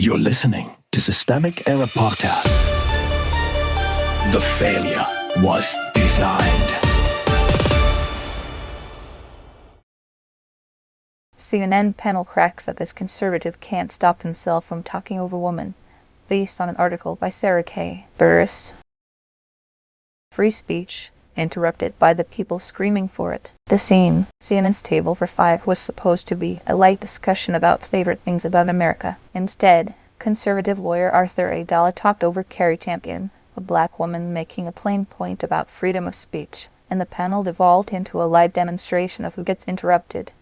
You're listening to Systemic Error Podcast. The failure was designed. CNN panel cracks up as conservative can't stop himself from talking over woman, based on an article by Sarah K. Burris. Free speech, interrupted by the people screaming for it. The scene, CNN's Table for Five, was supposed to be a light discussion about favorite things about America. Instead, conservative lawyer Arthur Aidala talked over Cari Champion, a black woman making a plain point about freedom of speech, and the panel devolved into a live demonstration of who gets interrupted,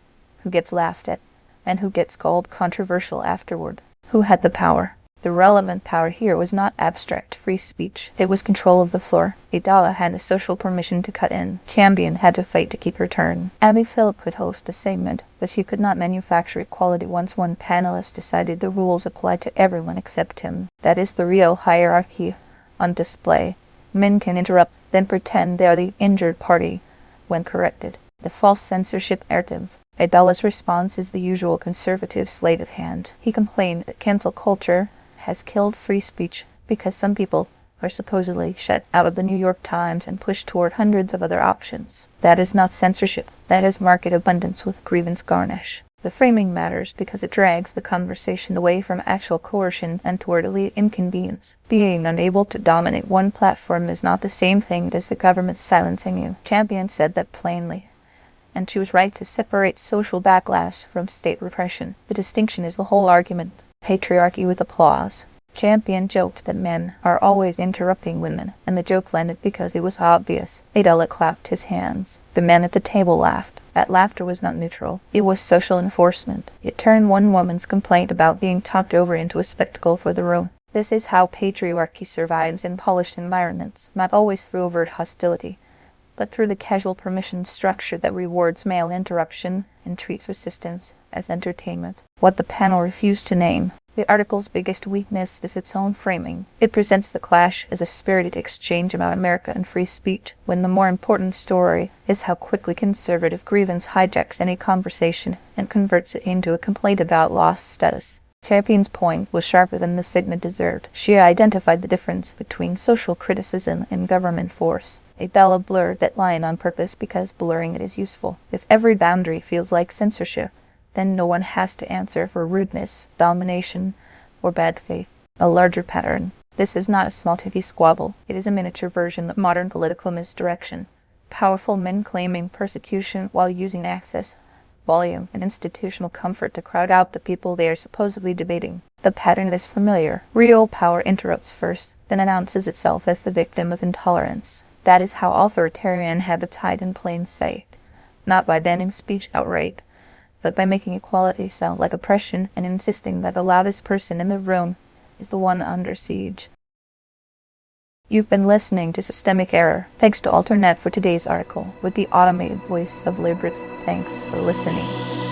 who gets laughed at, and who gets called controversial afterward. Who had the power? The relevant power here was not abstract free speech. It was control of the floor. Aidala had the social permission to cut in. Champion had to fight to keep her turn. Phillip could host a segment, but she could not manufacture equality once one panelist decided the rules applied to everyone except him. That is the real hierarchy on display. Men can interrupt, then pretend they are the injured party when corrected. The false censorship narrative. Aidala's response is the usual conservative sleight of hand. He complained that cancel culture has killed free speech because some people are supposedly shut out of the New York Times and pushed toward hundreds of other options. That is not censorship. That is market abundance with grievance garnish. The framing matters because it drags the conversation away from actual coercion and toward elite inconvenience. Being unable to dominate one platform is not the same thing as the government silencing you. Champion said that plainly, and she was right to separate social backlash from state repression. The distinction is the whole argument. Patriarchy with applause. Champion joked that men are always interrupting women, and the joke landed because it was obvious. Aidala clapped his hands. The men at the table laughed. That laughter was not neutral. It was social enforcement. It turned one woman's complaint about being talked over into a spectacle for the room. This is how patriarchy survives in polished environments, not always through overt hostility, but through the casual permission structure that rewards male interruption and treats resistance as entertainment. What the panel refused to name. The article's biggest weakness is its own framing. It presents the clash as a spirited exchange about America and free speech, when the more important story is how quickly conservative grievance hijacks any conversation and converts it into a complaint about lost status. Champion's point was sharper than the segment deserved. She identified the difference between social criticism and government force. Aidala blurred that line on purpose because blurring it is useful. If every boundary feels like censorship, then no one has to answer for rudeness, domination, or bad faith. A larger pattern. This is not a small ticky squabble. It is a miniature version of modern political misdirection. Powerful men claiming persecution while using access, volume, and institutional comfort to crowd out the people they are supposedly debating. The pattern is familiar. Real power interrupts first, then announces itself as the victim of intolerance. That is how authoritarian habits hide in plain sight, not by banning speech outright, but by making equality sound like oppression and insisting that the loudest person in the room is the one under siege. You've been listening to Systemic Error. Thanks to Alternet for today's article, with the automated voice of Libritz. Thanks for listening.